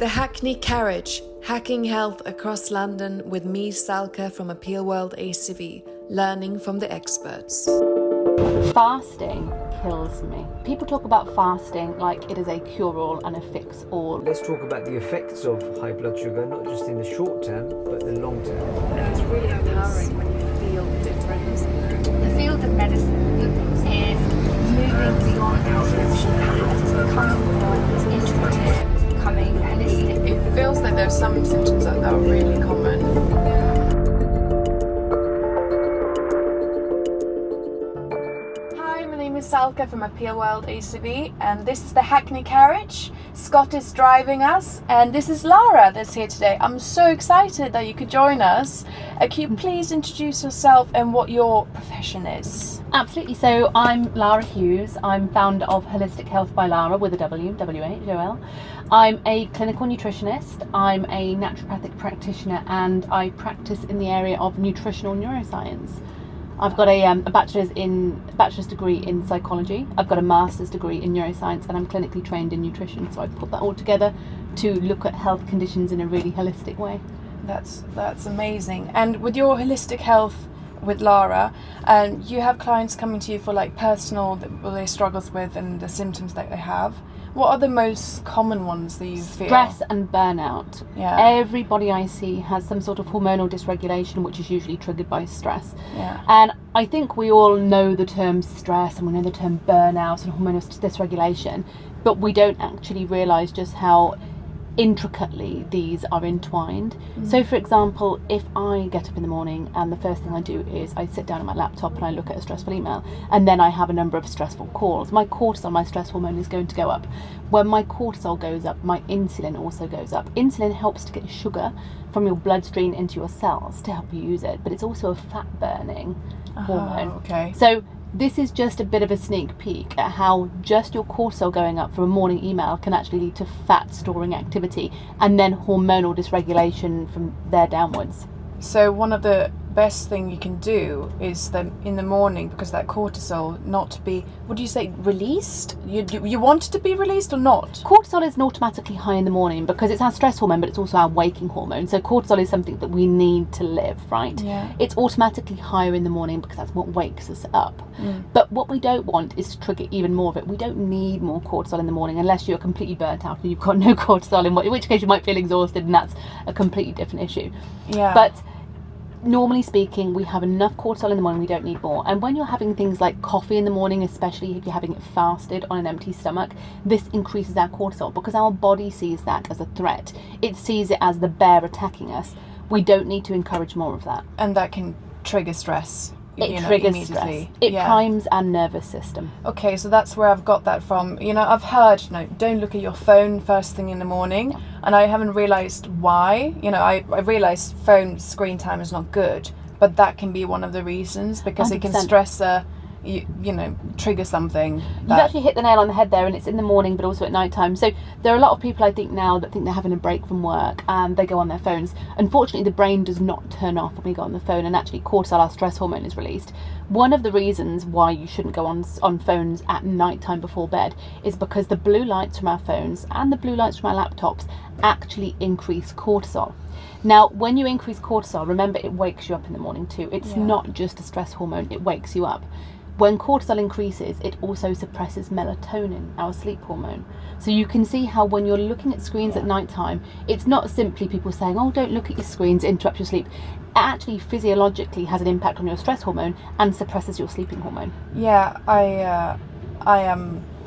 The HACKney Carriage, hacking health across London with me, Salka from Appeal World ACV, learning from the experts. Fasting kills me. People talk about fasting like it is a cure-all and a fix-all. Let's talk about the effects of high blood sugar, not just in the short term, but the long term. It's really empowering when you feel the difference. The field of medicine is moving beyond prescription patterns, it's becoming more intuitive, it's becoming holistic. It feels like there's some symptoms that are really common. Salka from Appeal World ACV, and this is the HACKney Carriage. Scott is driving us, and this is Lara that's here today. I'm so excited that you could join us. Can you please introduce yourself and what your profession is? Absolutely. So I'm Lara Hughes. I'm founder of Holistic Health by Lara with a W, W-H-O-L. I'm a clinical nutritionist. I'm a naturopathic practitioner, and I practice in the area of nutritional neuroscience. I've got a bachelor's degree in psychology. I've got a master's degree in neuroscience, and I'm clinically trained in nutrition. So I put that all together to look at health conditions in a really holistic way. That's amazing. And with your holistic health with Lara, you have clients coming to you for like personal what they struggles with and the symptoms that they have. What are the most common ones that you feel? Stress and burnout. Yeah. Everybody I see has some sort of hormonal dysregulation, which is usually triggered by stress. Yeah. And I think we all know the term stress and we know the term burnout and hormonal dysregulation, but we don't actually realise just how intricately these are entwined. So for example, if I get up in the morning and the first thing I do is I sit down on my laptop and I look at a stressful email, and then I have a number of stressful calls, my cortisol, my stress hormone, is going to go up. When my cortisol goes up, my insulin also goes up. Insulin helps to get sugar from your bloodstream into your cells to help you use it, but it's also a fat burning hormone. Okay. So this is just a bit of a sneak peek at how just your cortisol going up from a morning email can actually lead to fat storing activity and then hormonal dysregulation from there downwards. So one of the best thing you can do is then in the morning, because that cortisol not to be, would you say released? You want it to be released or not? Cortisol isn't automatically high in the morning because it's our stress hormone, but it's also our waking hormone. So cortisol is something that we need to live, right? Yeah. It's automatically higher in the morning because that's what wakes us up. But what we don't want is to trigger even more of it. We don't need more cortisol in the morning unless you're completely burnt out and you've got no cortisol, in which case you might feel exhausted, and that's a completely different issue. Yeah. But normally speaking, we have enough cortisol in the morning, we don't need more. And when you're having things like coffee in the morning, especially if you're having it fasted on an empty stomach, this increases our cortisol because our body sees that as a threat. It sees it as the bear attacking us. We don't need to encourage more of that. And that can trigger stress. It triggers immediately. stress. It primes our nervous system. Okay, so that's where I've got that from. I've heard, don't look at your phone first thing in the morning, and I haven't realised why. I realised phone screen time is not good, but that can be one of the reasons because 100%. it can stress trigger something. You've actually hit the nail on the head there, and it's in the morning but also at night time. So there are a lot of people I think now that think they're having a break from work and they go on their phones. Unfortunately, the brain does not turn off when we go on the phone, and actually cortisol, our stress hormone, is released. One of the reasons why you shouldn't go on phones at night time before bed is because the blue lights from our phones and the blue lights from our laptops actually increase cortisol. Now, when you increase cortisol, remember it wakes you up in the morning too. It's not just a stress hormone, it wakes you up. When cortisol increases, it also suppresses melatonin, our sleep hormone. So you can see how when you're looking at screens at night time, it's not simply people saying, oh, don't look at your screens, it interrupts your sleep. It actually physiologically has an impact on your stress hormone and suppresses your sleeping hormone. Yeah,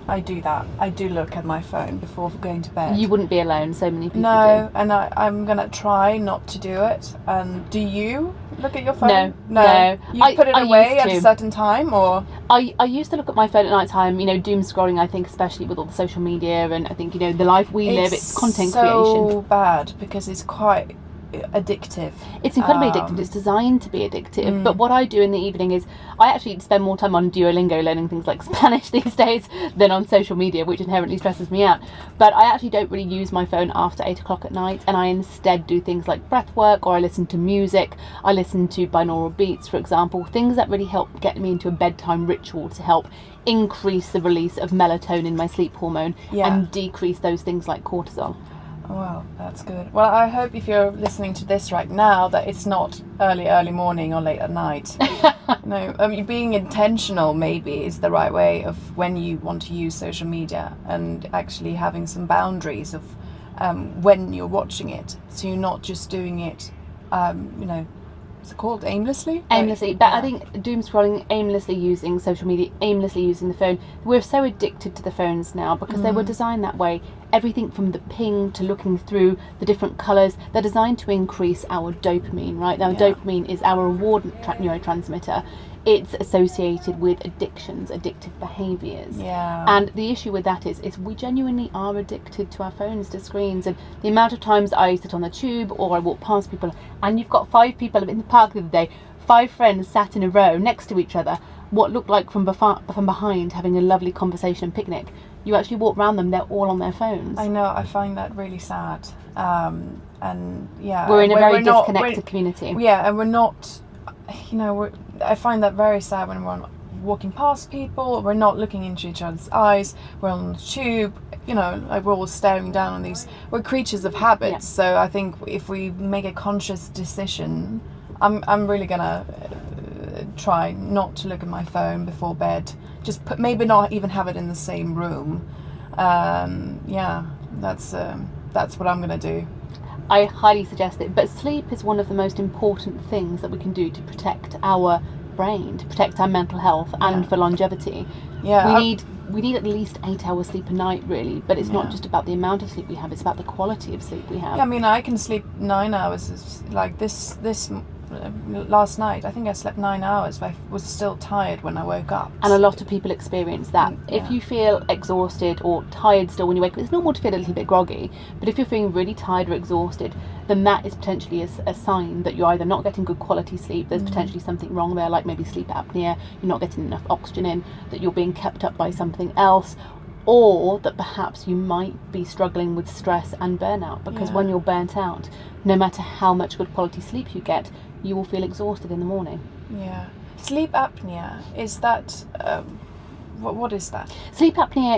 I do that. I do look at my phone before going to bed. You wouldn't be alone, so many people No, do. and I'm going to try not to do it. Do you look at your phone? No. You put it away used at to. a certain time, or? I used to look at my phone at night time, doom scrolling, I think, especially with all the social media, and I think, the life we live, it's content creation. It's so bad because it's quite addictive. It's incredibly addictive. It's designed to be addictive. But what I do in the evening is I actually spend more time on Duolingo learning things like Spanish these days than on social media, which inherently stresses me out. But I actually don't really use my phone after 8 o'clock at night, and I instead do things like breath work, or I listen to music. I listen to binaural beats, for example, things that really help get me into a bedtime ritual to help increase the release of melatonin, my sleep hormone, and decrease those things like cortisol. Well, that's good. Well, I hope if you're listening to this right now that it's not early morning or late at night. No, I mean, being intentional maybe is the right way of when you want to use social media, and actually having some boundaries of when you're watching it. So you're not just doing it, what's it called, aimlessly? Aimlessly, but I think doom scrolling, aimlessly using social media, aimlessly using the phone. We're so addicted to the phones now because they were designed that way. Everything from the ping to looking through the different colours, they're designed to increase our dopamine, right? Now, dopamine is our reward neurotransmitter. It's associated with addictions, addictive behaviours. Yeah. And the issue with that is we genuinely are addicted to our phones, to screens. And the amount of times I sit on the tube or I walk past people and you've got 5 people in the park the other day, 5 friends sat in a row next to each other, what looked like from behind having a lovely conversation and picnic. You actually walk around them, they're all on their phones. I know, I find that really sad. And yeah, we're in a very disconnected community. Yeah, and we're not, I find that very sad when we're walking past people, we're not looking into each other's eyes, we're on the tube, like we're all staring down on these, we're creatures of habit. Yeah. So I think if we make a conscious decision, I'm really gonna try not to look at my phone before bed, maybe not even have it in the same room. That's what I'm gonna do. I highly suggest it. But sleep is one of the most important things that we can do to protect our brain, to protect our mental health, and for longevity. Yeah, we need at least 8 hours sleep a night, really. But it's not just about the amount of sleep we have; it's about the quality of sleep we have. Yeah, I mean, I can sleep 9 hours. Like this last night, I think I slept 9 hours, but I was still tired when I woke up. And a lot of people experience that. Yeah. If you feel exhausted or tired still when you wake up, it's normal to feel a little bit groggy. But if you're feeling really tired or exhausted, then that is potentially a sign that you're either not getting good quality sleep, there's potentially something wrong there, like maybe sleep apnea, you're not getting enough oxygen in, that you're being kept up by something else, or that perhaps you might be struggling with stress and burnout, because when you're burnt out, no matter how much good quality sleep you get, you will feel exhausted in the morning. Yeah. Sleep apnea, is that what is that? Sleep apnea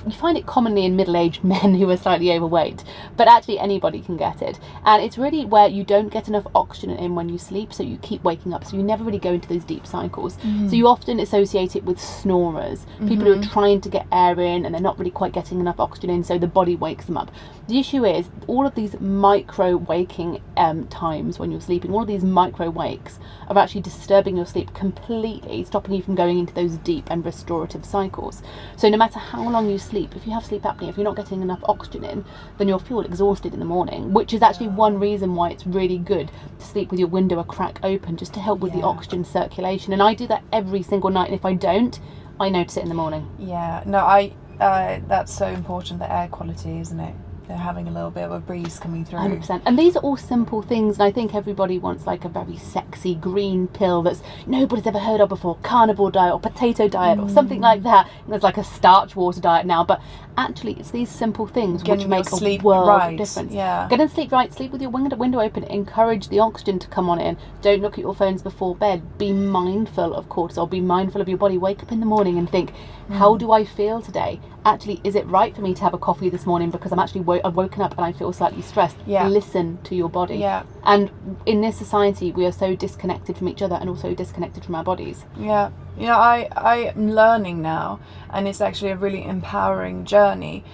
you find it commonly in middle-aged men who are slightly overweight, but actually anybody can get it. And it's really where you don't get enough oxygen in when you sleep, so you keep waking up, so you never really go into those deep cycles. So you often associate it with snorers, people who are trying to get air in and they're not really quite getting enough oxygen in, so the body wakes them up. The issue is all of these micro waking times when you're sleeping, all of these micro wakes are actually disturbing your sleep completely, stopping you from going into those deep and restorative cycles. So no matter how long you sleep, if you have sleep apnea, if you're not getting enough oxygen in, then you'll feel exhausted in the morning, which is actually one reason why it's really good to sleep with your window a crack open, just to help with the oxygen circulation. And I do that every single night, and if I don't, I notice it in the morning. Yeah, no, that's so important, the air quality, isn't it? They're having a little bit of a breeze coming through. 100%. And these are all simple things, and I think everybody wants like a very sexy green pill that's nobody's ever heard of before, carnivore diet or potato diet or something like that. And there's like a starch water diet now, but actually it's these simple things which make a world of difference. Yeah. Get in sleep right, sleep with your window open, encourage the oxygen to come on in, don't look at your phones before bed, be mindful of cortisol, be mindful of your body, wake up in the morning and think, how do I feel today? Actually, is it right for me to have a coffee this morning because I've woken up and I feel slightly stressed? Listen to your body. And in this society, we are so disconnected from each other and also disconnected from our bodies. Yeah, I am learning now, and it's actually a really empowering journey,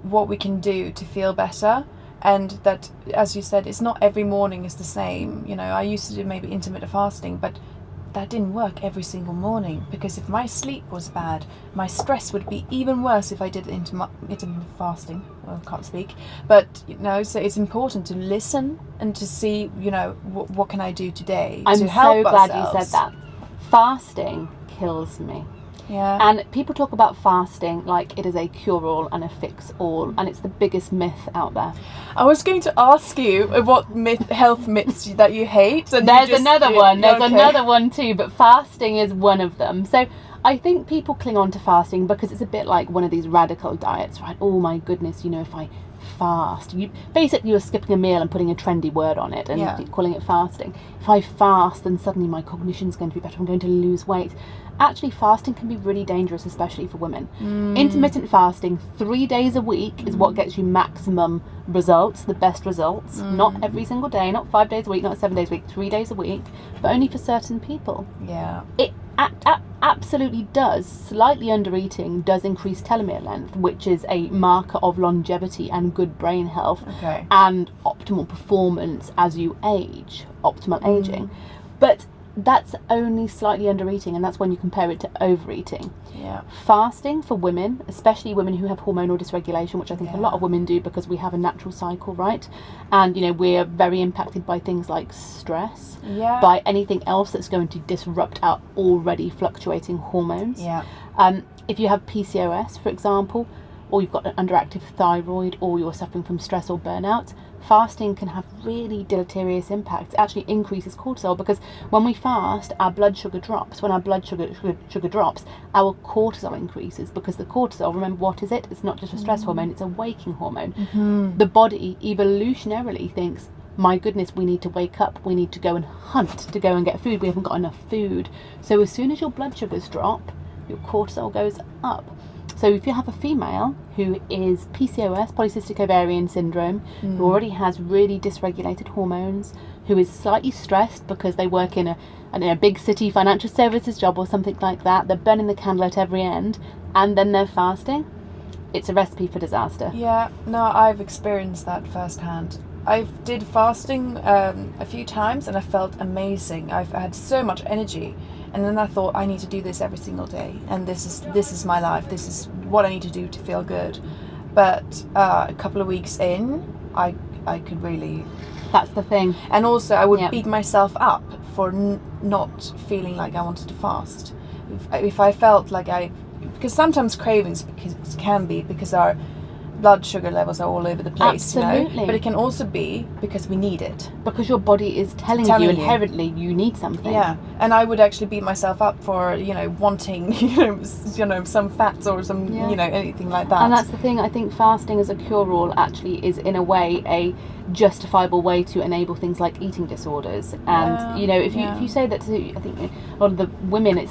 what we can do to feel better. And that, as you said, it's not every morning is the same. I used to do maybe intermittent fasting, but that didn't work every single morning, because if my sleep was bad, my stress would be even worse if I did intermittent fasting. Well, I can't speak, but so it's important to listen and to see, what can I do today to help so glad ourselves. you said that. Fasting kills me. Yeah. And people talk about fasting like it is a cure-all and a fix-all, and it's the biggest myth out there. I was going to ask you what health myths that you hate. And There's another one. There's another one too, but fasting is one of them. So I think people cling on to fasting because it's a bit like one of these radical diets, right? Oh my goodness, if I fast, you're skipping a meal and putting a trendy word on it and Yeah. calling it fasting. If I fast, then suddenly my cognition's going to be better, I'm going to lose weight. Actually, fasting can be really dangerous, especially for women. Intermittent fasting, 3 days a week, is what gets you maximum results, the best results. Not every single day, not 5 days a week, not 7 days a week, 3 days a week, but only for certain people. Yeah. It absolutely does. Slightly under eating does increase telomere length, which is a marker of longevity and good brain health Okay. and optimal performance as you age, optimal aging. But that's only slightly under eating, and that's when you compare it to overeating. Yeah. Fasting for women, especially women who have hormonal dysregulation, which I think a lot of women do because we have a natural cycle, right? And we're very impacted by things like stress, Yeah. by anything else that's going to disrupt our already fluctuating hormones. Yeah. If you have PCOS, for example, or you've got an underactive thyroid, or you're suffering from stress or burnout, fasting can have really deleterious impacts. It actually increases cortisol, because when we fast, our blood sugar drops. When our blood sugar drops, our cortisol increases, because the cortisol, remember, what is it? It's not just a stress hormone, it's a waking hormone. The body evolutionarily thinks, my goodness, we need to wake up, we need to go and hunt, to go and get food, we haven't got enough food. So as soon as your blood sugars drop, your cortisol goes up. So if you have a female who is PCOS, polycystic ovarian syndrome, who already has really dysregulated hormones, who is slightly stressed because they work in a big city financial services job or something like that, they're burning the candle at every end, and then they're fasting, it's a recipe for disaster. Yeah, no, I've experienced that firsthand. I did fasting a few times and I felt amazing. I had so much energy, and then I thought, I need to do this every single day, and this is my life. This is what I need to do to feel good. But a couple of weeks in, I could really. That's the thing. And also, I would beat myself up for not feeling like I wanted to fast. If I felt like because sometimes cravings can be because our blood sugar levels are all over the place, Absolutely. But it can also be because we need it. Because your body is telling you inherently you need something. Yeah, and I would actually beat myself up for wanting some fats or some anything like that. And that's the thing. I think fasting as a cure-all actually is in a way a justifiable way to enable things like eating disorders. And if you say that to, I think a lot of the women,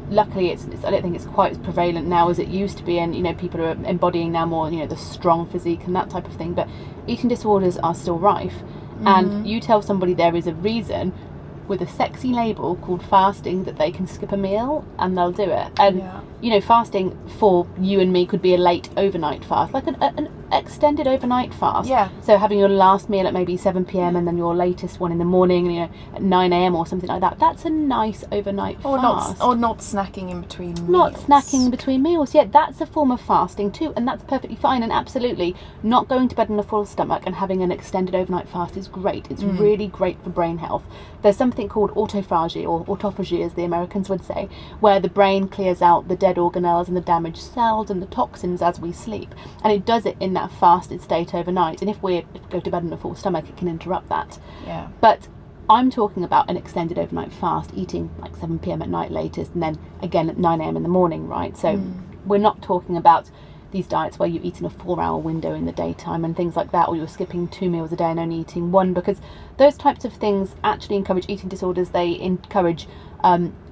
luckily it's I don't think it's quite as prevalent now as it used to be, and people are embodying now more the strong physique and that type of thing, but eating disorders are still rife. And you tell somebody there is a reason with a sexy label called fasting that they can skip a meal, and they'll do it. And fasting for you and me could be a late overnight fast, like an extended overnight fast. Yeah. So having your last meal at maybe 7 p.m. and then your latest one in the morning, at 9 a.m. or something like that. That's a nice overnight fast. Or not snacking in between meals. Not snacking in between meals. Yeah, that's a form of fasting too, and that's perfectly fine. And absolutely, not going to bed on a full stomach and having an extended overnight fast is great. It's really great for brain health. There's something called autophagy, or autophagy as the Americans would say, where the brain clears out the dead organelles and the damaged cells and the toxins as we sleep, and it does it in that fasted state overnight. And if we go to bed on a full stomach, it can interrupt that. Yeah. But I'm talking about an extended overnight fast, eating like 7 p.m. at night latest, and then again at 9 a.m. in the morning, right? So we're not talking about these diets where you eat in a 4-hour window in the daytime and things like that, or you're skipping 2 meals a day and only eating one, because those types of things actually encourage eating disorders. They encourage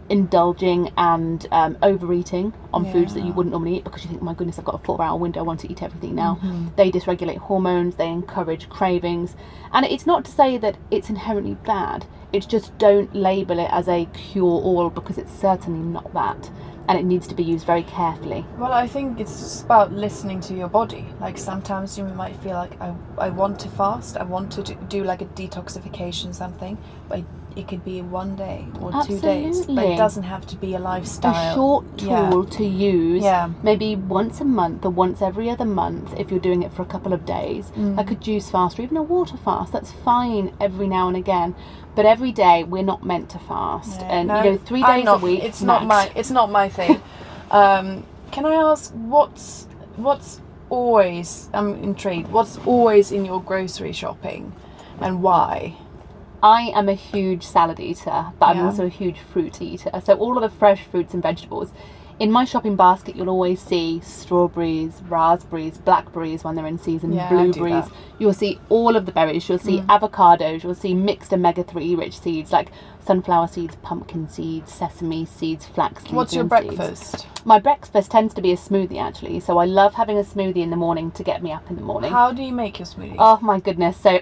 indulging and overeating on foods that you wouldn't normally eat, because you think, my goodness, I've got a 4-hour window, I want to eat everything now. They dysregulate hormones, they encourage cravings, and it's not to say that it's inherently bad, it's just don't label it as a cure-all, because it's certainly not that, and it needs to be used very carefully. Well, I think it's just about listening to your body. Like sometimes you might feel like I want to fast, I want to do like a detoxification something, but it could be 1 day or 2 days, but it doesn't have to be a lifestyle. A short tool to use, Yeah. maybe once a month or once every other month if you're doing it for a couple of days, like a juice fast or even a water fast. That's fine every now and again, but every day we're not meant to fast. Yeah, And no, 3 days a week. It's max. not my thing. Can I ask what's always? I'm intrigued. What's always in your grocery shopping, and why? I am a huge salad eater, but I'm Yeah. also a huge fruit eater. So all of the fresh fruits and vegetables in my shopping basket, you'll always see strawberries, raspberries, blackberries when they're in season, Yeah, I do blueberries. that. You'll see all of the berries. You'll see avocados. You'll see mixed omega-3 rich seeds like sunflower seeds, pumpkin seeds, sesame seeds, flax seeds. What's your and breakfast? Seeds. My breakfast tends to be a smoothie, actually. So I love having a smoothie in the morning to get me up in the morning. How do you make your smoothie? Oh my goodness! So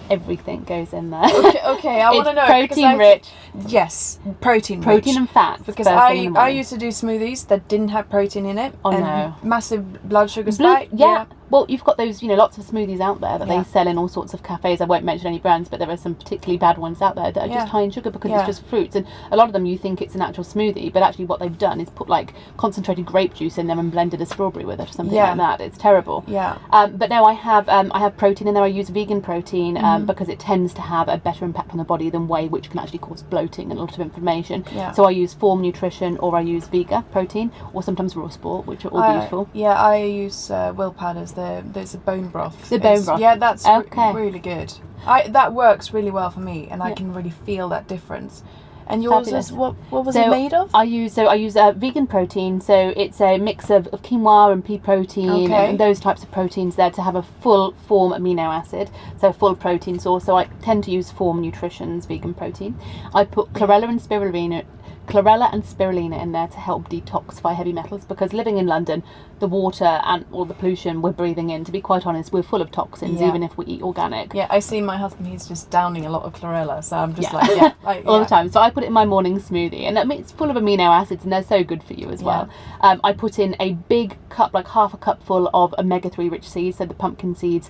everything goes in there. Okay, I want to know. Protein rich. Yes, protein and fats. Because first thing in the I morning. used to do smoothies that didn't have protein in it. Oh, and no. Massive blood sugar spike. Yeah. Well, you've got those, lots of smoothies out there that Yeah. they sell in all sorts of cafes. I won't mention any brands, but there are some particularly bad ones out there that are Yeah. just high in sugar because Yeah. it's just fruits. And a lot of them you think it's an actual smoothie, but actually what they've done is put like concentrated grape juice in there and blended a strawberry with it or something Yeah. like that. It's terrible. Yeah. But no, I have protein in there. I use vegan protein because it tends to have a better impact on the body than whey, which can actually cause bloating and a lot of inflammation. Yeah. So I use Form Nutrition, or I use Vega protein, or sometimes Raw Sport, which are all beautiful. Yeah, I use Will Powders. There's a bone broth. The bone broth. Yeah, that's Okay. really good. That works really well for me, and I can really feel that difference. And yours Fabulous. is what was So it made of? I use vegan protein, so it's a mix of quinoa and pea protein Okay. and those types of proteins there to have a full form amino acid, so a full protein source. So I tend to use Form Nutrition's vegan protein. I put chlorella and spirulina in there to help detoxify heavy metals, because living in London, the water and all the pollution we're breathing in, to be quite honest, we're full of toxins, Yeah. even if we eat organic. Yeah, I see my husband. He's just downing a lot of chlorella, so I'm just Yeah. All yeah. the time. So I put it in my morning smoothie, and I mean, it's full of amino acids, and they're so good for you as well. I put in a big cup, like half a cup full of omega-3 rich seeds, so the pumpkin seeds,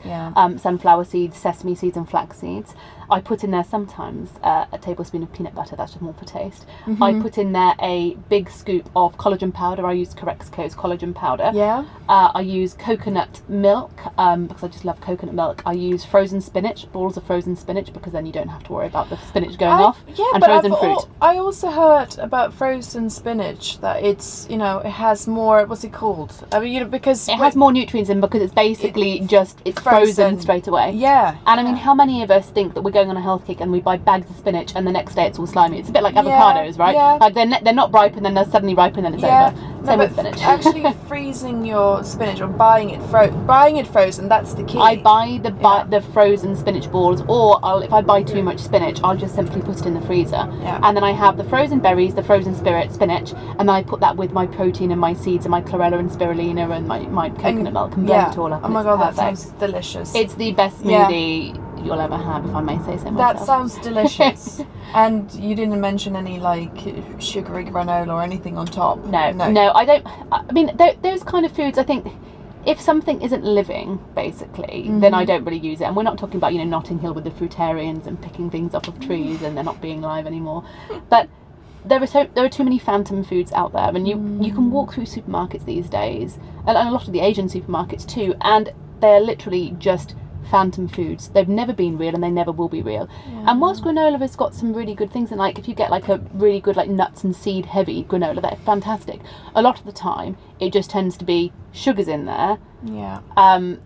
sunflower seeds, sesame seeds, and flax seeds. I put in there sometimes a tablespoon of peanut butter. That's just more for taste. I put in there a big scoop of collagen powder. I use Corexco's collagen powder. Yeah. I use coconut milk because I just love coconut milk. I use frozen spinach, balls of frozen spinach, because then you don't have to worry about the spinach going off. Yeah, and but frozen fruit. I also heard about frozen spinach that it's it has more. What's it called? I mean, because It has more nutrients in because it's basically it's frozen straight away. Yeah. And I mean, how many of us think that we're going on a health kick and we buy bags of spinach and the next day it's all slimy? It's a bit like avocados, right? Yeah. Like they're not ripe and then they're suddenly ripe and then it's over. Same with spinach. Actually, freezing your spinach or buying it frozen, that's the key. I buy the frozen spinach balls, or if I buy too much spinach, I'll just simply put it in the freezer. Yeah. And then I have the frozen berries, the frozen spinach, and then I put that with my protein and my seeds and my chlorella and spirulina and my coconut milk and blend it all up. Oh and my it's god, that perfect. sounds delicious. It's the best smoothie you'll ever have, if I may say so myself. That sounds delicious. And you didn't mention any like sugary granola or anything on top. No, I don't. I mean, those kind of foods, I think, if something isn't living, basically, then I don't really use it. And we're not talking about Notting Hill with the fruitarians and picking things off of trees and they're not being live anymore. But there are too many phantom foods out there, and you can walk through supermarkets these days, and a lot of the Asian supermarkets too, and they're literally just phantom foods. They've never been real and they never will be real. And whilst granola has got some really good things, and like if you get like a really good like nuts and seed heavy granola, that's fantastic. A lot of the time it just tends to be sugars in there. And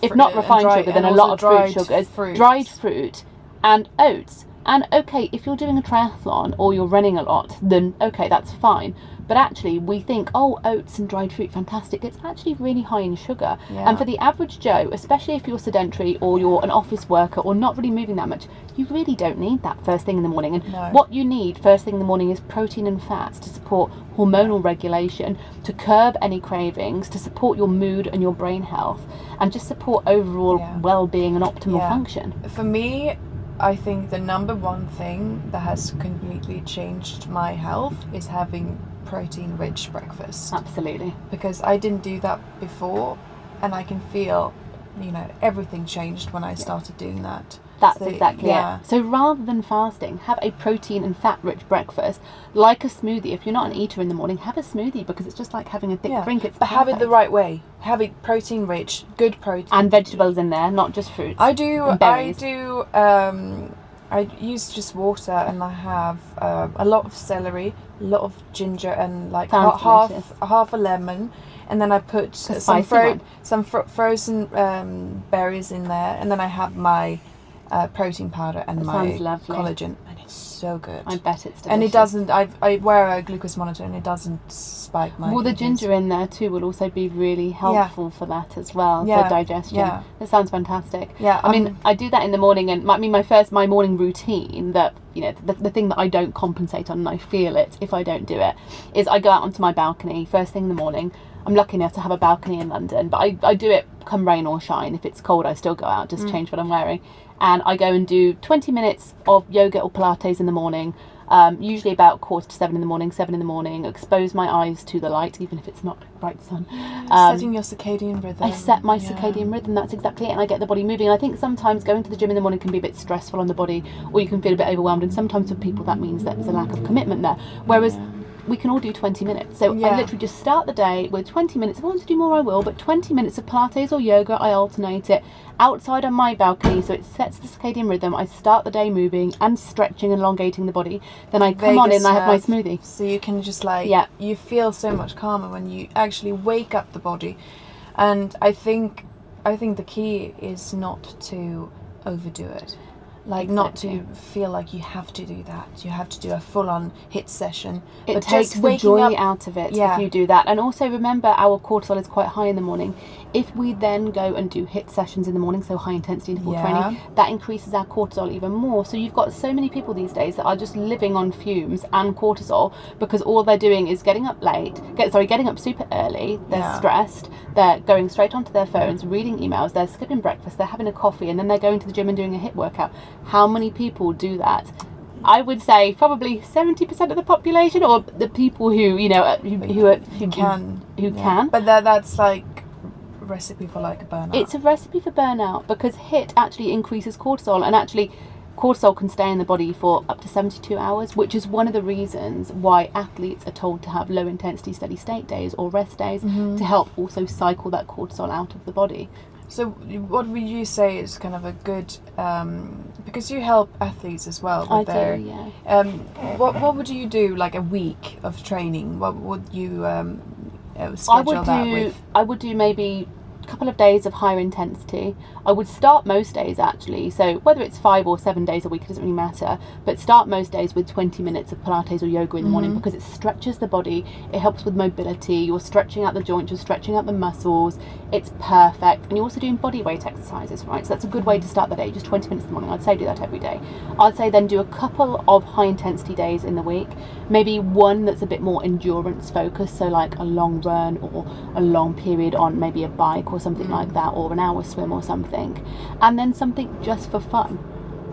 if not refined sugar, then a lot of fruit sugars, dried fruit and oats. And okay, if you're doing a triathlon or you're running a lot, then okay, that's fine. But actually, we think, oh, oats and dried fruit, fantastic. It's actually really high in sugar. And for the average Joe, especially if you're sedentary or you're an office worker or not really moving that much, you really don't need that first thing in the morning. And what you need first thing in the morning is protein and fats to support hormonal regulation, to curb any cravings, to support your mood and your brain health, and just support overall well-being and optimal function. For me, I think the number one thing that has completely changed my health is having protein-rich breakfast. Absolutely. Because I didn't do that before, and I can feel, everything changed when I started doing that. That's exactly it. So rather than fasting, have a protein and fat-rich breakfast, like a smoothie. If you're not an eater in the morning, have a smoothie, because it's just like having a thick drink. It's but have it the right way. Have it protein-rich, good protein, and vegetables in there, not just fruits. I do. And berries. I use just water, and I have a lot of celery, a lot of ginger, and like half a lemon, and then I put some frozen berries in there, and then I have my protein powder and That my sounds lovely. collagen, and it's so good. I bet it's delicious. And it doesn't. I wear a glucose monitor, and it doesn't spike my. Well, the glucose. ginger in there too will also be really helpful for that as well, Yeah. for digestion. Yeah. That sounds fantastic. Yeah, I mean, I do that in the morning, and my morning routine, that, you know, the thing that I don't compensate on, and I feel it if I don't do it, is I go out onto my balcony first thing in the morning. I'm lucky enough to have a balcony in London, but I do it come rain or shine. If it's cold, I still go out, just change what I'm wearing. And I go and do 20 minutes of yoga or Pilates in the morning, usually about 6:45 in the morning, 7 in the morning, expose my eyes to the light, even if it's not bright sun. Setting your circadian rhythm. I set my circadian rhythm, that's exactly it, and I get the body moving. And I think sometimes going to the gym in the morning can be a bit stressful on the body, or you can feel a bit overwhelmed, and sometimes for people that means that there's a lack of commitment there. Whereas we can all do 20 minutes. So I literally just start the day with 20 minutes. If I want to do more, I will, but 20 minutes of Pilates or yoga, I alternate it outside on my balcony, so it sets the circadian rhythm. I start the day moving and stretching and elongating the body. Then I come on in and I have my smoothie. So you can just like, you feel so much calmer when you actually wake up the body. And I think the key is not to overdo it. Like, not to feel like you have to do that. You have to do a full-on HIIT session. It but takes just the waking joy up, out of it if you do that. And also remember, our cortisol is quite high in the morning. If we then go and do HIIT sessions in the morning, so high intensity interval training, that increases our cortisol even more. So you've got so many people these days that are just living on fumes and cortisol, because all they're doing is getting up super early, they're stressed, they're going straight onto their phones, reading emails, they're skipping breakfast, they're having a coffee, and then they're going to the gym and doing a HIIT workout. How many people do that? I would say probably 70% of the population, or the people who, you know, who can. But that's like a recipe for like a burnout. It's a recipe for burnout, because HIIT actually increases cortisol, and actually cortisol can stay in the body for up to 72 hours, which is one of the reasons why athletes are told to have low intensity steady state days or rest days to help also cycle that cortisol out of the body. So what would you say is kind of a good, because you help athletes as well with what would you do, like a week of training? What would you schedule that with? I would do maybe a couple of days of higher intensity. I would start most days actually, so whether it's 5 or 7 days a week, it doesn't really matter, but start most days with 20 minutes of Pilates or yoga in the morning, because it stretches the body, it helps with mobility, you're stretching out the joints, you're stretching out the muscles, it's perfect. And you're also doing body weight exercises, right? So that's a good way to start the day, just 20 minutes in the morning. I'd say do that every day. I'd say then do a couple of high intensity days in the week, maybe one that's a bit more endurance focused, so like a long run or a long period on maybe a bike or something like that, or an hour swim or something, and then something just for fun.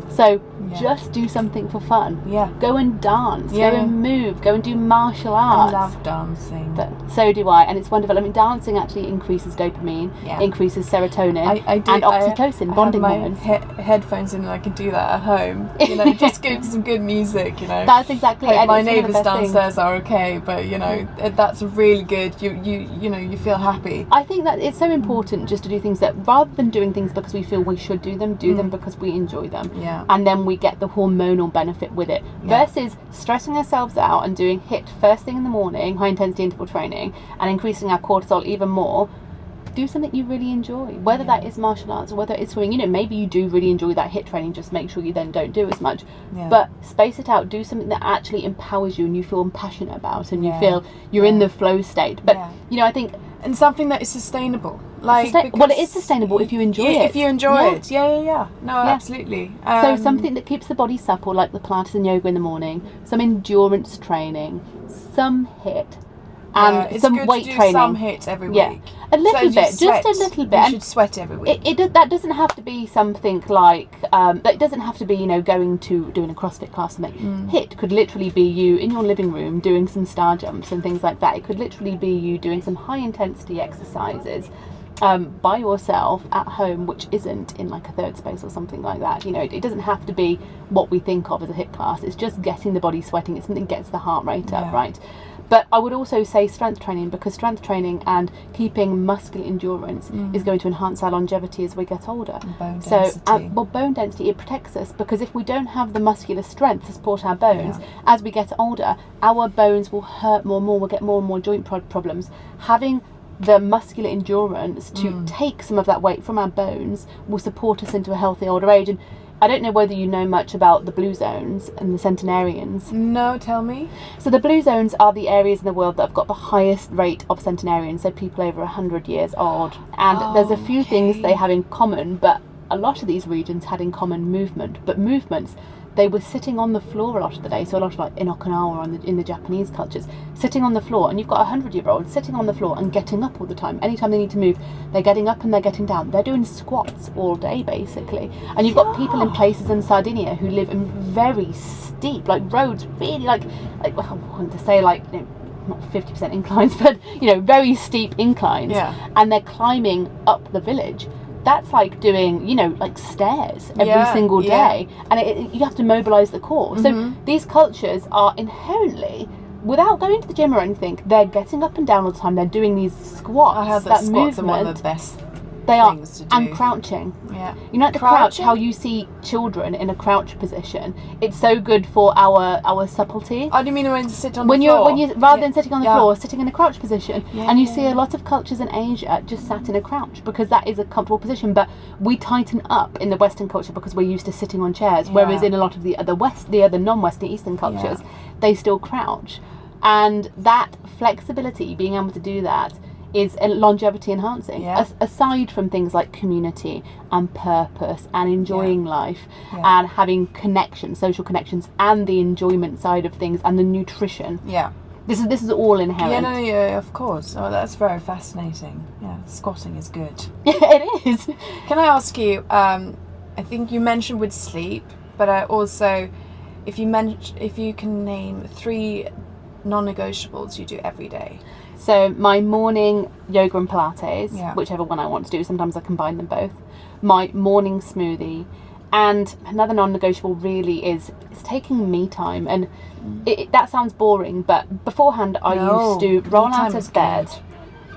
So just do something for fun. Go and dance, go and move, go and do martial arts. I love dancing. But so do I, and it's wonderful. I mean, dancing actually increases dopamine, increases serotonin, and oxytocin, bonding hormones. Headphones in, and I can do that at home. You know, just get some good music. You know, that's exactly. Like and my it's one of the neighbours best downstairs things. are okay, but you know that's really good. You know you feel happy. I think that it's so important just to do things that, rather than doing things because we feel we should do them because we enjoy them. And then we get the hormonal benefit with it, versus stressing ourselves out and doing HIIT first thing in the morning, high intensity interval training, and increasing our cortisol even more. Do something you really enjoy, whether that is martial arts or whether it's swimming. You know, maybe you do really enjoy that HIIT training, just make sure you then don't do as much, but space it out. Do something that actually empowers you and you feel passionate about, and you feel you're in the flow state. But you know, I think, and something that is sustainable. Like, well, it is sustainable if you enjoy it. If you enjoy it, No, absolutely. So something that keeps the body supple, like the Pilates and yoga in the morning, some endurance training, some HIIT, and it's some good weight to do training. Some HIIT every week. A little bit, just a little bit. You should sweat every week. That doesn't have to be something like, that doesn't have to be, you know, going to doing a CrossFit class or something. HIIT could literally be you in your living room doing some star jumps and things like that. It could literally be you doing some high intensity exercises by yourself at home, which isn't in like a third space or something like that. You know, it doesn't have to be what we think of as a HIIT class. It's just getting the body sweating. It's something that gets the heart rate up, right? But I would also say strength training, because strength training and keeping muscular endurance is going to enhance our longevity as we get older. Bone density. Bone density, it protects us, because if we don't have the muscular strength to support our bones, as we get older, our bones will hurt more and more, we'll get more and more joint problems. Having the muscular endurance to take some of that weight from our bones will support us into a healthy older age. And I don't know whether you know much about the blue zones and the centenarians. No, tell me. So the blue zones are the areas in the world that have got the highest rate of centenarians, so people over 100 years old. And there's a few things they have in common, but a lot of these regions had in common movement. But movements, they were sitting on the floor a lot of the day. So a lot of like in Okinawa or in the Japanese cultures, sitting on the floor. And you've got 100-year-olds sitting on the floor and getting up all the time. Anytime they need to move, they're getting up and they're getting down. They're doing squats all day, basically. And you've got people in places in Sardinia who live in very steep, like roads, really like I want to say like, you know, not 50% inclines, but, you know, very steep inclines. Yeah. And they're climbing up the village. That's like doing, you know, like stairs every single day. And you have to mobilise the core. So these cultures are inherently, without going to the gym or anything, they're getting up and down all the time. They're doing these squats. I heard that squats are one of the best they are, things to do. and crouching. Yeah. You know, at the crouch, how you see children in a crouch position. It's so good for our subtlety. Oh, do you mean when you sit on the floor? When you rather than sitting on the floor, sitting in a crouch position, and you see a lot of cultures in Asia just sat in a crouch because that is a comfortable position. But we tighten up in the Western culture because we're used to sitting on chairs, whereas in a lot of the other non-Western Eastern cultures, they still crouch, and that flexibility, being able to do that, is longevity enhancing. Aside from things like community and purpose and enjoying life and having connections, social connections, and the enjoyment side of things and the nutrition. This is all inherent. Of course. Oh, that's very fascinating. Yeah, squatting is good. It is. Can I ask you, I think you mentioned with sleep, but I also, if you can name 3 non-negotiables you do every day. So my morning yoga and Pilates, whichever one I want to do. Sometimes I combine them both. My morning smoothie, and another non-negotiable really is taking me time. And that sounds boring, but beforehand I used to roll out of bed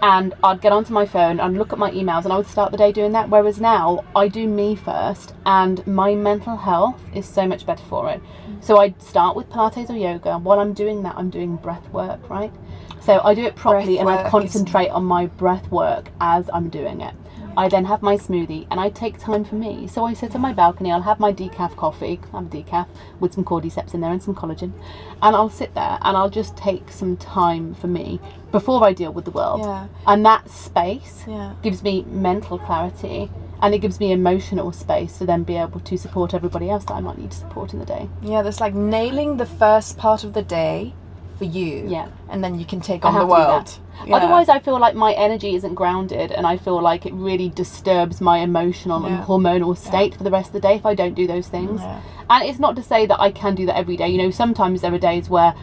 and I'd get onto my phone and look at my emails, and I would start the day doing that. Whereas now I do me first, and my mental health is so much better for it. So I'd start with Pilates or yoga. While I'm doing that, I'm doing breath work, right? So I do it properly and I concentrate on my breath work as I'm doing it. I then have my smoothie and I take time for me. So I sit on my balcony, I'll have my decaf coffee, I have a decaf with some cordyceps in there and some collagen, and I'll sit there and I'll just take some time for me before I deal with the world. And that space gives me mental clarity, and it gives me emotional space to then be able to support everybody else that I might need to support in the day. Yeah, that's like nailing the first part of the day for you, and then you can take on the world. Otherwise I feel like my energy isn't grounded, and I feel like it really disturbs my emotional and hormonal state for the rest of the day if I don't do those things. And it's not to say that I can do that every day. You know, sometimes there are days where,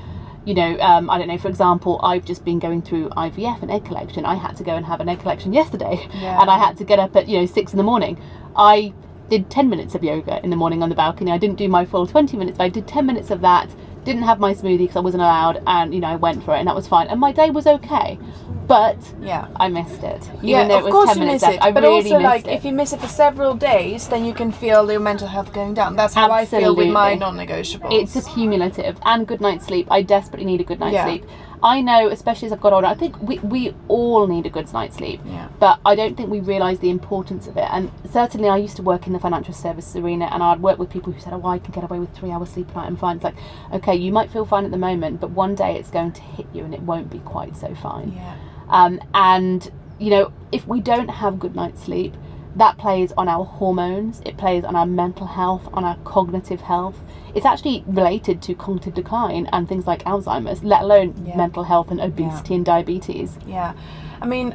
you know, I don't know, for example, I've just been going through IVF and egg collection. I had to go and have an egg collection yesterday, and I had to get up at 6 in the morning. I did 10 minutes of yoga in the morning on the balcony. I didn't do my full 20 minutes, but I did 10 minutes of that. Didn't have my smoothie because I wasn't allowed, and I went for it, and that was fine, and my day was okay, but I missed it. Even though of course 10 you minutes miss it, left, but really also like it. if you miss it for several days, then you can feel your mental health going down. That's how I feel with my non-negotiables. It's a cumulative, and good night's sleep. I desperately need a good night's sleep. I know, especially as I've got older, I think we all need a good night's sleep, but I don't think we realise the importance of it. And certainly I used to work in the financial services arena, and I'd work with people who said, I can get away with 3 hours sleep a night, I'm fine. It's like, okay, you might feel fine at the moment, but one day it's going to hit you and it won't be quite so fine. And if we don't have good night's sleep, that plays on our hormones, it plays on our mental health, on our cognitive health. It's actually related to cognitive decline and things like Alzheimer's, let alone mental health and obesity and diabetes. I mean,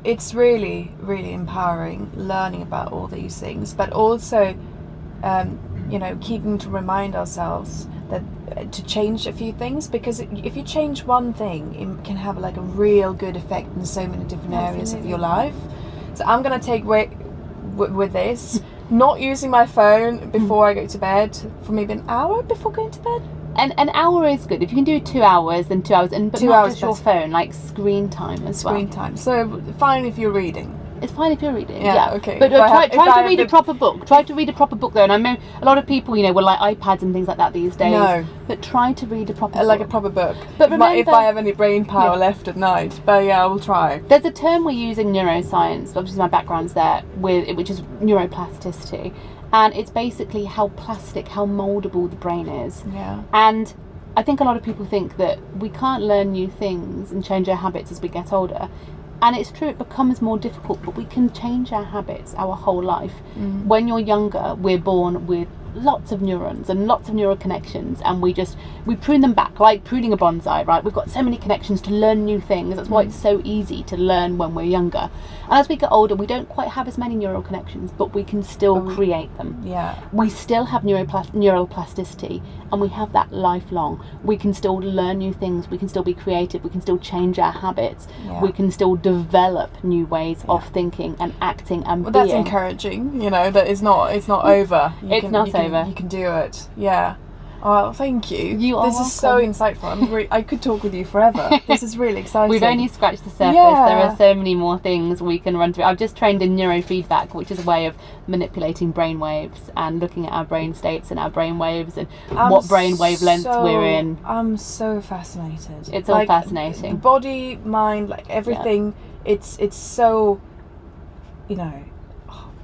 it's really, really empowering learning about all these things, but also, keeping to remind ourselves that to change a few things, because if you change one thing, it can have like a real good effect in so many different areas of your life. So I'm going to take with this, not using my phone before I go to bed for maybe an hour before going to bed. And an hour is good. If you can do 2 hours, then 2 hours. But 2 not hours just your phone, like screen time as well. Screen time. So fine if you're reading. It's fine if you're reading. Yeah, okay. But If I try have- if to I read a have proper book. Try to read a proper book though. And I know a lot of people, you know, will like iPads and things like that these days. No. But try to read a proper Like book. a proper book. But if remember- I have any brain power Yeah. left at night. But yeah, I will try. There's a term we use in neuroscience, obviously my background's there, which is neuroplasticity. And it's basically how plastic, how mouldable the brain is. Yeah. And I think a lot of people think that we can't learn new things and change our habits as we get older. And it's true, it becomes more difficult, but we can change our habits our whole life. When you're younger, we're born with lots of neurons and lots of neural connections, and we prune them back like pruning a bonsai, right? We've got so many connections to learn new things. That's why it's so easy to learn when we're younger. And as we get older, we don't quite have as many neural connections, but we can still create them. Yeah. We still have neural plasticity, and we have that lifelong. We can still learn new things, we can still be creative, we can still change our habits, Yeah. we can still develop new ways of thinking and acting and Well, being. that's encouraging, you know, that it's not over. It's not over. You can do it. Yeah. Oh, thank you. You are This is so welcome. insightful. I could talk with you forever. This is really exciting. We've only scratched the surface. Yeah. There are so many more things we can run through. I've just trained in neurofeedback, which is a way of manipulating brain waves and looking at our brain states and our brain waves and what brain wavelengths we're in. I'm so fascinated. It's all fascinating. The body, mind, like everything. It's so, you know,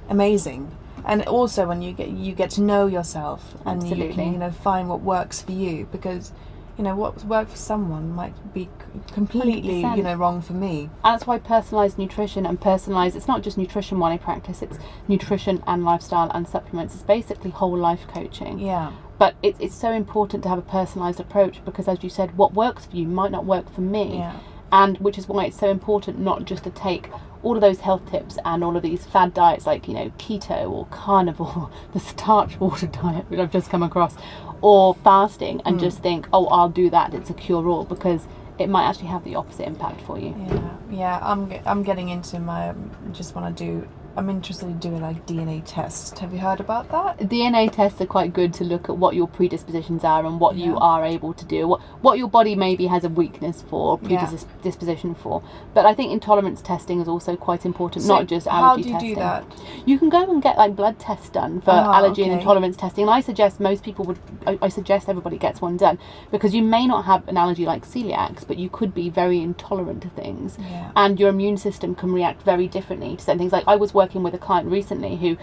amazing. And also when you get to know yourself and you Absolutely. can, you know, find what works for you, because, you know, what works for someone might be completely, 100%. you know, wrong for me. And that's why personalised nutrition and personalised, it's not just nutrition one I practice, it's nutrition and lifestyle and supplements. It's basically whole life coaching. Yeah. But it's so important to have a personalised approach, because as you said, what works for you might not work for me. Yeah. And which is why it's so important not just to take all of those health tips and all of these fad diets like, you know, keto or carnivore, the starch water diet, which I've just come across, or fasting, and just think, oh, I'll do that, it's a cure-all, because it might actually have the opposite impact for you. Yeah. I'm getting into my. I'm interested in doing like DNA test. Have you heard about that? DNA tests are quite good to look at what your predispositions are and what you are able to do, what your body maybe has a weakness for, predisposition for. But I think intolerance testing is also quite important, So not just allergy testing. How do you do that? You can go and get like blood tests done for allergy and intolerance testing, and I suggest everybody gets one done, because you may not have an allergy like celiacs, but you could be very intolerant to things, and your immune system can react very differently to certain things. Like I was working with a client recently who,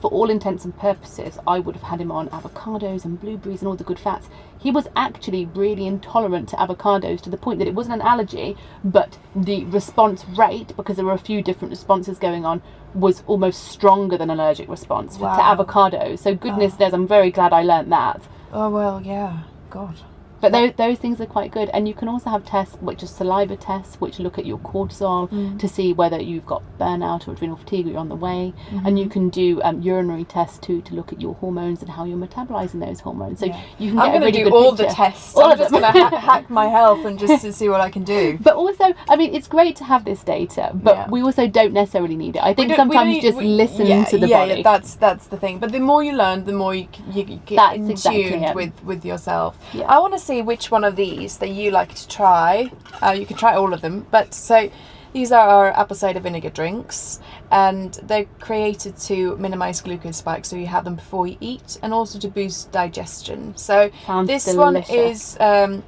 for all intents and purposes, I would have had him on avocados and blueberries and all the good fats. He was actually really intolerant to avocados, to the point that it wasn't an allergy, but the response rate, because there were a few different responses going on, was almost stronger than allergic response to avocados. So goodness knows, I'm very glad I learnt that. Oh well, yeah. God. But those things are quite good. And you can also have tests which are saliva tests, which look at your cortisol to see whether you've got burnout or adrenal fatigue or you're on the way. And you can do urinary tests too, to look at your hormones and how you're metabolising those hormones. So you can get I'm a really do good all picture. the tests. All I'm of just them. going to hack my health and just to see what I can do. But also, I mean, it's great to have this data, but we also don't necessarily need it. I think sometimes you just listen to the body. Yeah, that's the thing. But the more you learn, the more you get in tune with yourself. Yeah. I want to see which one of these that you like to try. You can try all of them, but so these are our apple cider vinegar drinks, and they're created to minimize glucose spikes, so you have them before you eat, and also to boost digestion. So Sounds this delicious. one is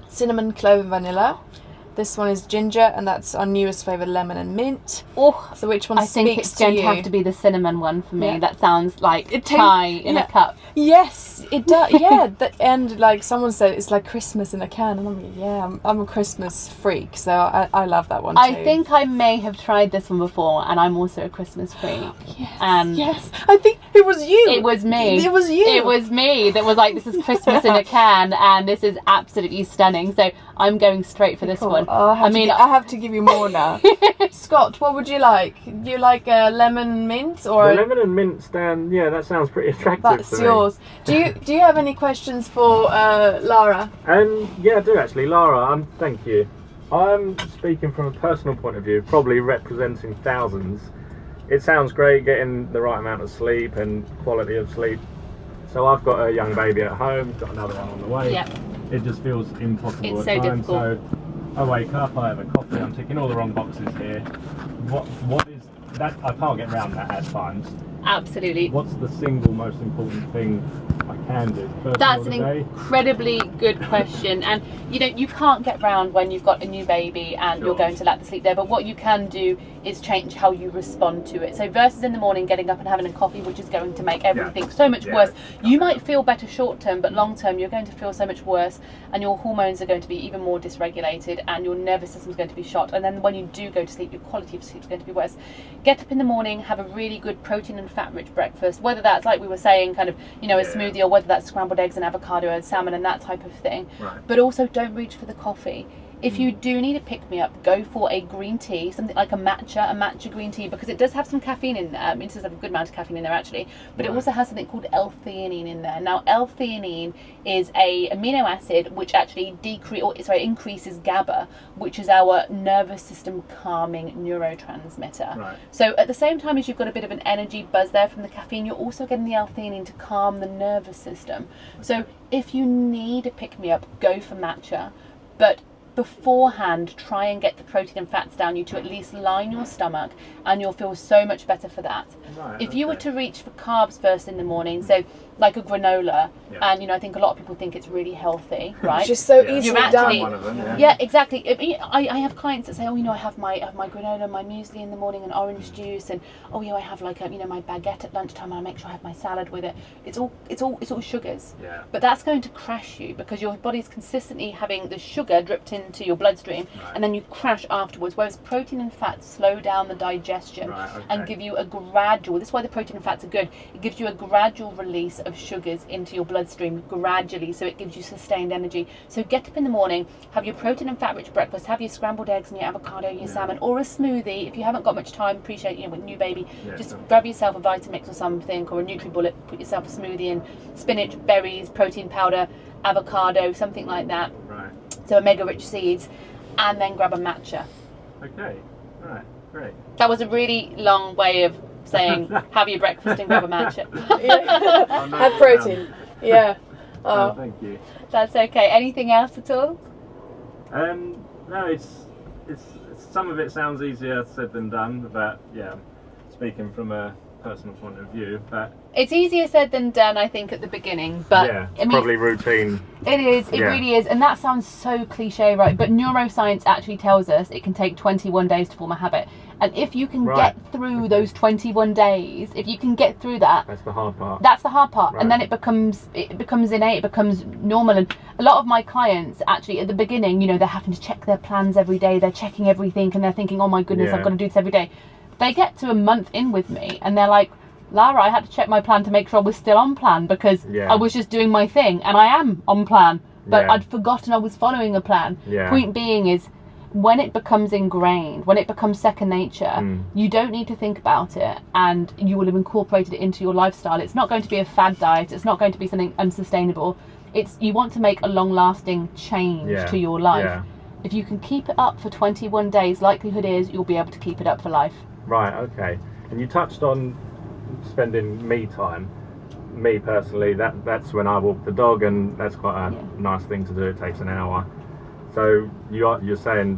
cinnamon, clove and vanilla. This one is ginger, and that's our newest flavour, lemon and mint. Oh, So which one I think speaks it's going to to you? have to be the cinnamon one for me. Yeah. That sounds like It chai in a cup. Yes, it does. Yeah, and like someone said, it's like Christmas in a can, and I'm like, I'm a Christmas freak, so I love that one too. I think I may have tried this one before, and I'm also a Christmas freak. Yes, And yes, I think it was you. it was me. It was you. It was me that was like, this is Christmas in a can, and this is absolutely stunning. So I'm going straight for this Cool. one. I have to give you more now. Scott, what would you like? Do you like lemon mint or The lemon and mint stand, yeah, that sounds pretty attractive that's to me. yours? Do you have any questions for Lara? Yeah, I do actually. Lara, thank you. I'm speaking from a personal point of view, probably representing thousands. It sounds great getting the right amount of sleep and quality of sleep. So I've got a young baby at home, got another one on the way. Yep. It just feels impossible It's at so times. difficult. So I wake up, I have a coffee, I'm ticking all the wrong boxes here. What is that I can't get around that at times. Absolutely. What's the single most important thing I can do? First That's of an all today? incredibly good question, and you can't get round when you've got a new baby and Sure. you're going to let the sleep there, but what you can do is change how you respond to it. So versus in the morning getting up and having a coffee, which is going to make everything so much worse. You might feel better short term, but long term you're going to feel so much worse, and your hormones are going to be even more dysregulated, and your nervous system is going to be shot, and then when you do go to sleep, your quality of sleep is going to be worse. Get up in the morning, have a really good protein and fat rich breakfast, whether that's, like we were saying, kind of a smoothie, or whether that's scrambled eggs and avocado and salmon and that type of thing. Right. But also don't reach for the coffee. If you do need a pick-me-up, go for a green tea, something like a matcha green tea, because it does have some caffeine in there. It does have a good amount of caffeine in there, actually. But it also has something called L-theanine in there. Now, L-theanine is a amino acid which actually increases GABA, which is our nervous system calming neurotransmitter. Right. So at the same time as you've got a bit of an energy buzz there from the caffeine, you're also getting the L-theanine to calm the nervous system. So if you need a pick-me-up, go for matcha. But beforehand, try and get the protein and fats down you to at least line your stomach, and you'll feel so much better for that. Right, if you were to reach for carbs first in the morning, so like a granola, and I think a lot of people think it's really healthy, right? It's just so easily You're actually, done. One of them, yeah, exactly. I have clients that say, I have my granola, my muesli in the morning, and orange juice, and I have like my baguette at lunchtime, and I make sure I have my salad with it. It's all sugars. Yeah. But that's going to crash you, because your body's consistently having the sugar dripped into your bloodstream, and then you crash afterwards. Whereas protein and fats slow down the digestion and give you a gradual. This is why the protein and fats are good. It gives you a gradual release of sugars into your bloodstream gradually, so it gives you sustained energy. So get up in the morning, have your protein and fat rich breakfast, have your scrambled eggs and your avocado, your salmon, or a smoothie. If you haven't got much time, appreciate with a new baby, just grab yourself a Vitamix or something, or a NutriBullet, put yourself a smoothie in, spinach, berries, protein powder, avocado, something like that. Right. So omega rich seeds, and then grab a matcha. Okay. Right. Great. That was a really long way of saying have your breakfast and grab a matcha. Have protein. Yeah. Oh, thank you. That's okay. Anything else at all? No, it's some of it sounds easier said than done, but speaking from a personal point of view, but It's easier said than done, I think, at the beginning, but it's probably routine. It is, it really is, and that sounds so cliche, right? But neuroscience actually tells us it can take 21 days to form a habit, and if you can get through those 21 days, if you can get through that, that's the hard part. That's the hard part, and then it becomes innate, it becomes normal. And a lot of my clients actually at the beginning, they're having to check their plans every day, they're checking everything, and they're thinking, oh my goodness, I've got to do this every day. They get to a month in with me and they're like, Lara, I had to check my plan to make sure I was still on plan, because I was just doing my thing, and I am on plan, but I'd forgotten I was following a plan. Point being is, when it becomes ingrained, when it becomes second nature, you don't need to think about it, and you will have incorporated it into your lifestyle. It's not going to be a fad diet, it's not going to be something unsustainable. You want to make a long-lasting change to your life. If you can keep it up for 21 days, likelihood is you'll be able to keep it up for life. Right, okay. And you touched on spending me time. Me personally, that's when I walk the dog, and that's quite a nice thing to do. It takes an hour. So you're saying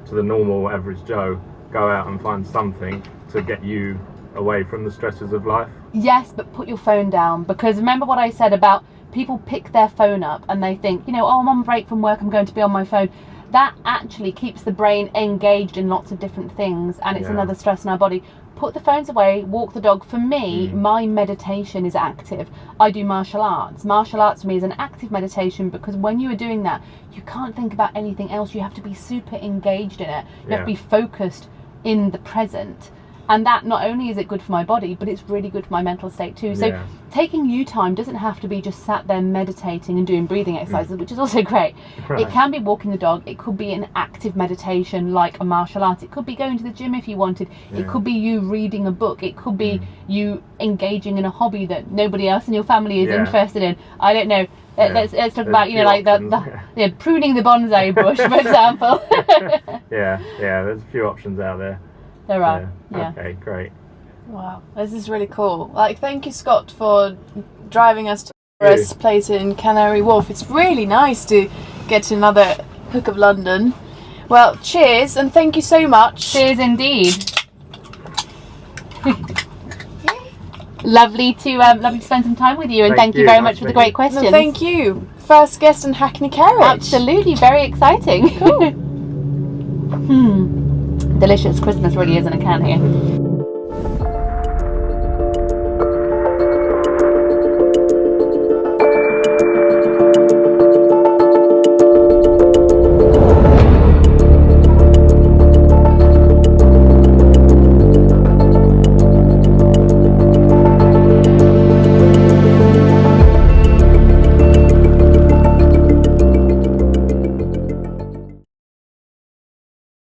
to the normal average Joe, go out and find something to get you away from the stresses of life? Yes, but put your phone down, because remember what I said about people pick their phone up and they think, oh, I'm on break from work, I'm going to be on my phone. That actually keeps the brain engaged in lots of different things, and it's another stress in our body. Put the phones away, walk the dog. For me, my meditation is active. I do martial arts. Martial arts for me is an active meditation, because when you are doing that, you can't think about anything else. You have to be super engaged in it. You have to be focused in the present. And that not only is it good for my body, but it's really good for my mental state too. So taking you time doesn't have to be just sat there meditating and doing breathing exercises, which is also great. It can be walking the dog. It could be an active meditation like a martial art. It could be going to the gym if you wanted. It could be you reading a book. It could be you engaging in a hobby that nobody else in your family is interested in. I don't know. Let's talk about, like the pruning the bonsai bush, for example. There's a few options out there. There are. Okay, great. Wow, this is really cool. Thank you, Scott, for driving us to Laura's place in Canary Wharf. It's really nice to get to another hook of London. Well, cheers, and thank you so much. Cheers indeed. Lovely to spend some time with you, and thank you very much for the great questions. No, thank you. First guest on HACKney Carriage. Absolutely, very exciting. Cool. Delicious. Christmas really is in a can here.